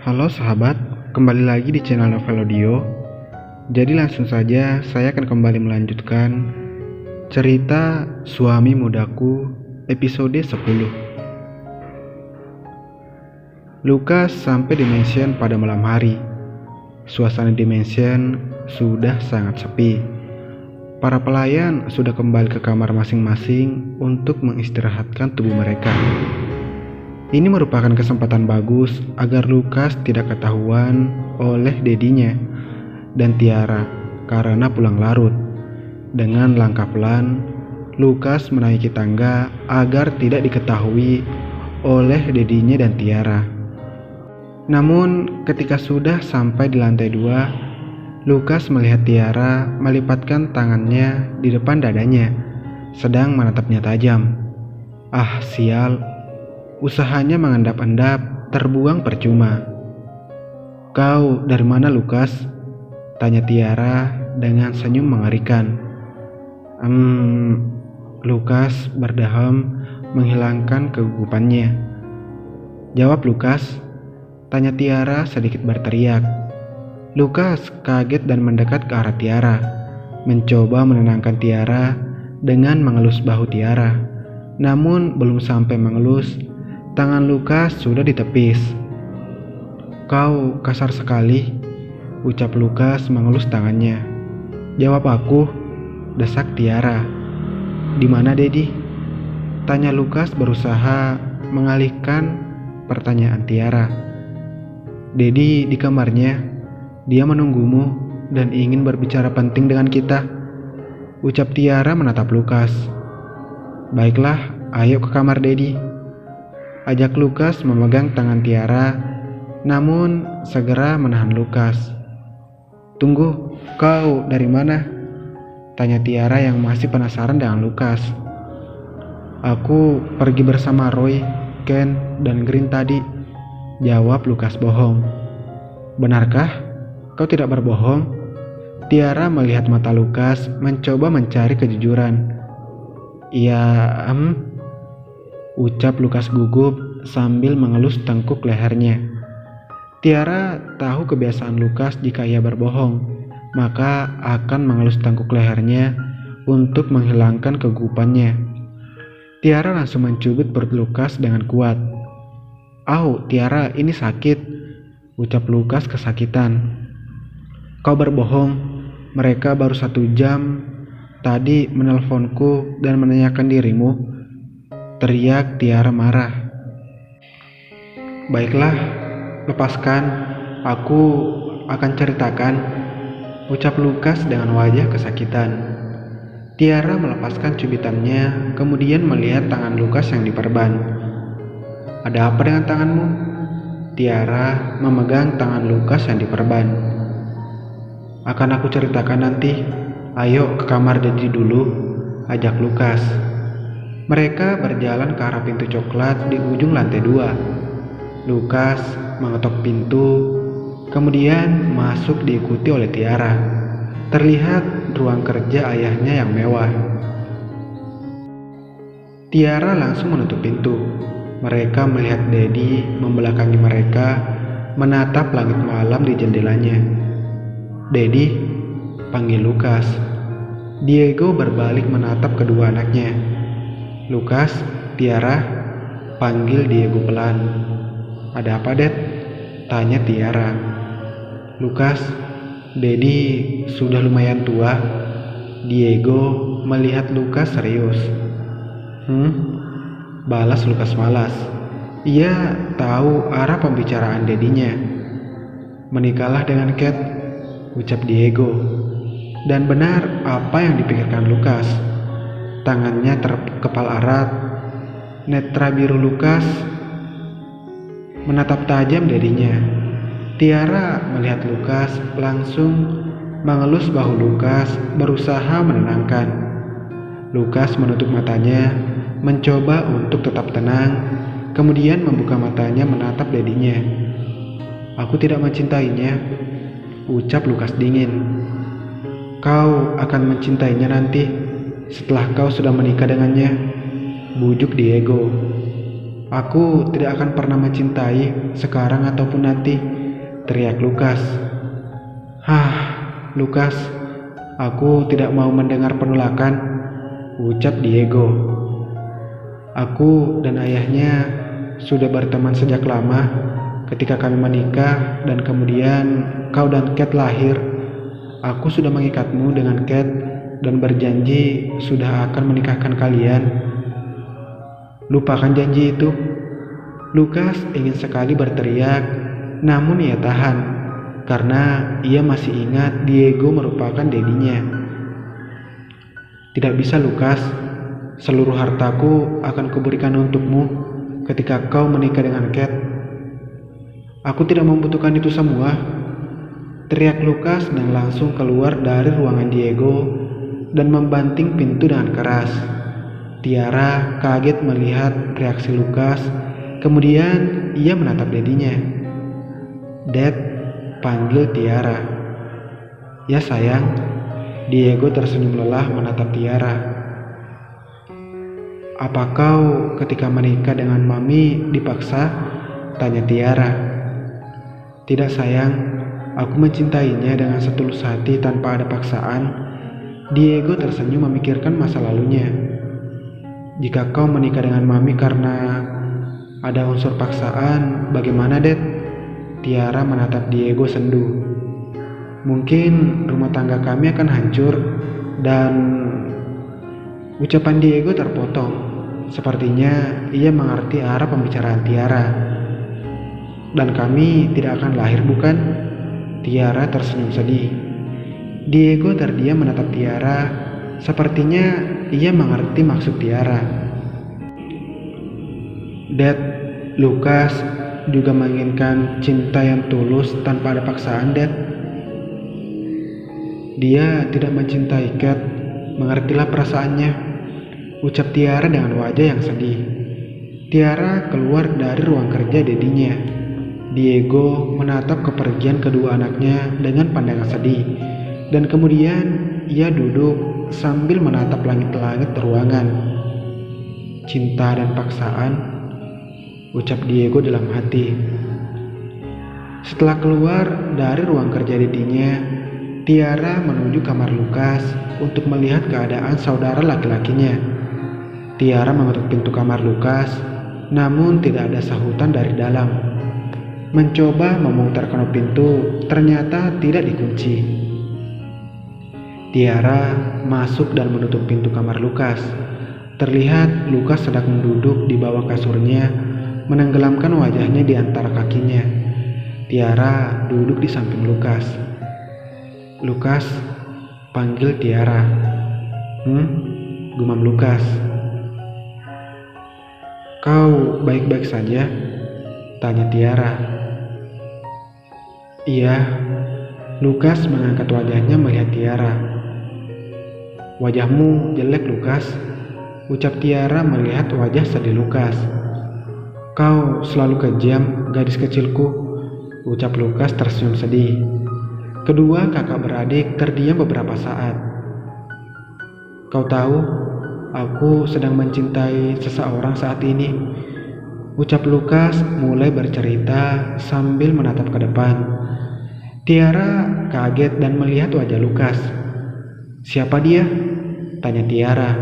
Halo sahabat, kembali lagi di channel Novel Audio. Jadi langsung saja saya akan kembali melanjutkan cerita Suami Mudaku episode 10. Lukas sampai di mansion pada malam hari. Suasana di mansion sudah sangat sepi. Para pelayan sudah kembali ke kamar masing-masing untuk mengistirahatkan tubuh mereka. Ini merupakan kesempatan bagus agar Lukas tidak ketahuan oleh dedinya dan Tiara karena pulang larut. Dengan langkah pelan, Lukas menaiki tangga agar tidak diketahui oleh dedinya dan Tiara. Namun ketika sudah sampai di lantai 2, Lukas melihat Tiara melipatkan tangannya di depan dadanya, sedang menatapnya tajam. Ah, sial. Usahanya mengendap-endap terbuang percuma. "Kau dari mana, Lukas?" tanya Tiara dengan senyum mengerikan. Lukas berdaham menghilangkan kegugupannya. "Jawab, Lukas," tanya Tiara sedikit berteriak. Lukas kaget dan mendekat ke arah Tiara, mencoba menenangkan Tiara dengan mengelus bahu Tiara. Namun belum sampai mengelus, tangan Lukas sudah ditepis. "Kau kasar sekali," ucap Lukas mengelus tangannya. "Jawab aku," desak Tiara. "Di mana Dedi?" tanya Lukas berusaha mengalihkan pertanyaan Tiara. "Dedi di kamarnya. Dia menunggumu dan ingin berbicara penting dengan kita," ucap Tiara menatap Lukas. "Baiklah, ayo ke kamar Dedi," ajak Lukas memegang tangan Tiara, namun segera menahan Lukas. "Tunggu, kau dari mana?" tanya Tiara yang masih penasaran dengan Lukas. "Aku pergi bersama Roy, Ken, dan Green tadi," jawab Lukas bohong. "Benarkah? Kau tidak berbohong?" Tiara melihat mata Lukas mencoba mencari kejujuran. "Iya, ucap Lukas gugup sambil mengelus tengkuk lehernya. Tiara tahu kebiasaan Lukas jika ia berbohong, maka akan mengelus tengkuk lehernya untuk menghilangkan kegugupannya. Tiara langsung mencubit perut Lukas dengan kuat. "Au, Tiara, ini sakit," ucap Lukas kesakitan. "Kau berbohong. Mereka baru 1 jam tadi menelponku dan menanyakan dirimu," teriak Tiara marah. "Baiklah, lepaskan. Aku akan ceritakan," ucap Lukas dengan wajah kesakitan. Tiara melepaskan cubitannya, kemudian melihat tangan Lukas yang diperban. "Ada apa dengan tanganmu?" Tiara memegang tangan Lukas yang diperban. "Akan aku ceritakan nanti. Ayo ke kamar Dedi dulu," ajak Lukas. Mereka berjalan ke arah pintu coklat di ujung lantai 2. Lukas mengetok pintu, kemudian masuk diikuti oleh Tiara. Terlihat ruang kerja ayahnya yang mewah. Tiara langsung menutup pintu. Mereka melihat Dedi membelakangi mereka, menatap langit malam di jendelanya. "Dedi," panggil Lukas. Diego berbalik menatap kedua anaknya. "Lukas, Tiara," panggil Diego pelan. "Ada apa, Dad?" tanya Tiara. "Lukas, Dedi sudah lumayan tua." Diego melihat Lukas serius. Balas Lukas malas. Ia tahu arah pembicaraan dedinya. "Menikahlah dengan Kate," ucap Diego. Dan benar apa yang dipikirkan Lukas. Tangannya terkepal erat. Netra biru Lukas menatap tajam dedinya. Tiara melihat Lukas langsung mengelus bahu Lukas, berusaha menenangkan. Lukas menutup matanya, mencoba untuk tetap tenang, kemudian membuka matanya menatap dedinya. "Aku tidak mencintainya," ucap Lukas dingin. "Kau akan mencintainya nanti, setelah kau sudah menikah dengannya," bujuk Diego. Aku tidak akan pernah mencintai sekarang ataupun nanti, teriak Lukas. Hah, Lukas, aku tidak mau mendengar penolakan, ucap Diego. Aku dan ayahnya sudah berteman sejak lama. Ketika kami menikah dan kemudian kau dan Kate lahir, aku sudah mengikatmu dengan Kate dan berjanji sudah akan menikahkan kalian. Lupakan janji itu. Lukas ingin sekali berteriak, namun ia tahan karena ia masih ingat Diego merupakan dedinya. Tidak bisa, Lukas. Seluruh hartaku akan kuberikan untukmu ketika kau menikah dengan Kate. Aku tidak membutuhkan itu semua, teriak Lukas dan langsung keluar dari ruangan Diego dan membanting pintu dengan keras. Tiara kaget melihat reaksi Lukas, kemudian ia menatap dedinya. Dad, panggil Tiara. Ya sayang, Diego tersenyum lelah menatap Tiara. Apa kau ketika menikah dengan Mami dipaksa? Tanya Tiara. Tidak sayang, aku mencintainya dengan setulus hati tanpa ada paksaan. Diego tersenyum memikirkan masa lalunya. Jika kau menikah dengan Mami karena ada unsur paksaan, bagaimana, Dad? Tiara menatap Diego sendu. Mungkin rumah tangga kami akan hancur dan... Ucapan Diego terpotong. Sepertinya ia mengerti arah pembicaraan Tiara. Dan kami tidak akan lahir, bukan? Tiara tersenyum sedih. Diego terdiam menatap Tiara. Sepertinya ia mengerti maksud Tiara. Dad, Lukas juga menginginkan cinta yang tulus tanpa ada paksaan, Dad. Dia tidak mencintai Kate, mengertilah perasaannya, ucap Tiara dengan wajah yang sedih. Tiara keluar dari ruang kerja dedinya. Diego menatap kepergian kedua anaknya dengan pandangan sedih, dan kemudian ia duduk sambil menatap langit-langit ruangan. Cinta dan paksaan, ucap Diego dalam hati. Setelah keluar dari ruang kerja dedinya, Tiara menuju kamar Lukas untuk melihat keadaan saudara laki-lakinya. Tiara mengetuk pintu kamar Lukas, namun tidak ada sahutan dari dalam. Mencoba memutar kunci pintu, ternyata tidak dikunci. Tiara masuk dan menutup pintu kamar Lukas. Terlihat Lukas sedang duduk di bawah kasurnya, menenggelamkan wajahnya di antara kakinya. Tiara duduk di samping Lukas. Lukas, panggil Tiara. Gumam Lukas. Kau baik-baik saja? Tanya Tiara. Iya. Lukas mengangkat wajahnya melihat Tiara. Wajahmu jelek, Lukas, ucap Tiara melihat wajah sedih Lukas. Kau selalu kejam, gadis kecilku, ucap Lukas tersenyum sedih. Kedua kakak beradik terdiam beberapa saat. Kau tahu, aku sedang mencintai seseorang saat ini, ucap Lukas mulai bercerita sambil menatap ke depan. Tiara kaget dan melihat wajah Lukas. Siapa dia? Tanya Tiara.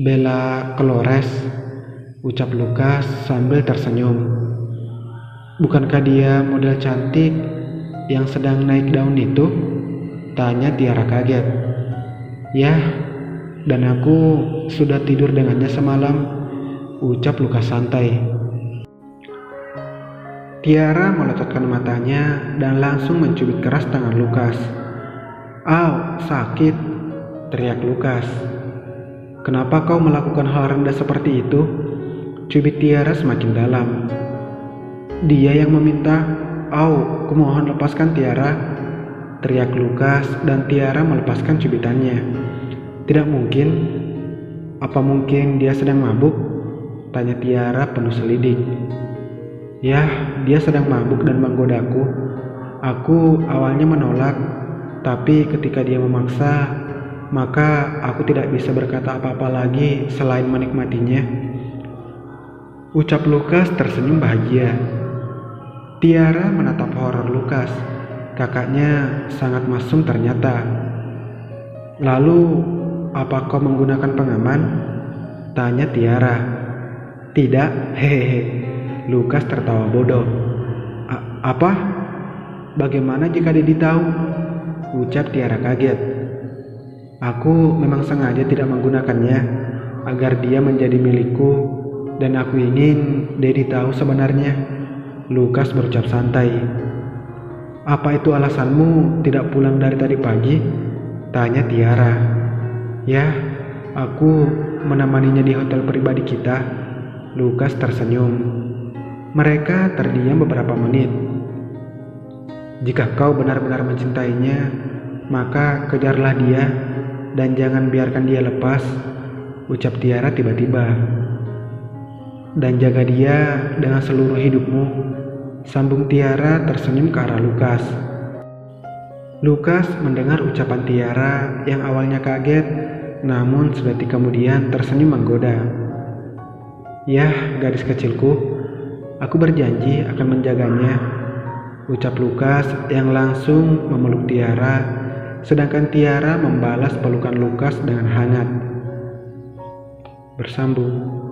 Bella Colores, ucap Lukas sambil tersenyum. Bukankah dia model cantik yang sedang naik daun itu? Tanya Tiara kaget. Ya, dan aku sudah tidur dengannya semalam, ucap Lukas santai. Tiara melototkan matanya dan langsung mencubit keras tangan Lukas. Au, sakit, teriak Lukas. Kenapa kau melakukan hal rendah seperti itu? Cubit Tiara semakin dalam. Dia yang meminta. Au, kumohon lepaskan Tiara, teriak Lukas dan Tiara melepaskan cubitannya. Tidak mungkin. Apa mungkin dia sedang mabuk? Tanya Tiara penuh selidik. Ya, dia sedang mabuk dan menggodaku. Aku awalnya menolak, tapi ketika dia memaksa, maka aku tidak bisa berkata apa-apa lagi selain menikmatinya. Ucap Lukas tersenyum bahagia. Tiara menatap horor Lukas. Kakaknya sangat masum ternyata. Lalu, apa kau menggunakan pengaman? Tanya Tiara. Tidak, hehehe. Lukas tertawa bodoh. Apa? Bagaimana jika Dedi tahu? Ucap Tiara kaget. Aku memang sengaja tidak menggunakannya agar dia menjadi milikku, dan aku ingin Dedi tahu sebenarnya. Lukas berucap santai. Apa itu alasanmu tidak pulang dari tadi pagi? Tanya Tiara. Ya, aku menemaninya di hotel pribadi kita. Lukas tersenyum. Mereka terdiam beberapa menit. Jika kau benar-benar mencintainya, maka kejarlah dia dan jangan biarkan dia lepas, ucap Tiara tiba-tiba. Dan jaga dia dengan seluruh hidupmu, sambung Tiara tersenyum ke arah Lukas. Lukas mendengar ucapan Tiara yang awalnya kaget, namun sedetik kemudian tersenyum menggoda. Yah, gadis kecilku, aku berjanji akan menjaganya, ucap Lukas yang langsung memeluk Tiara, sedangkan Tiara membalas pelukan Lukas dengan hangat. Bersambung.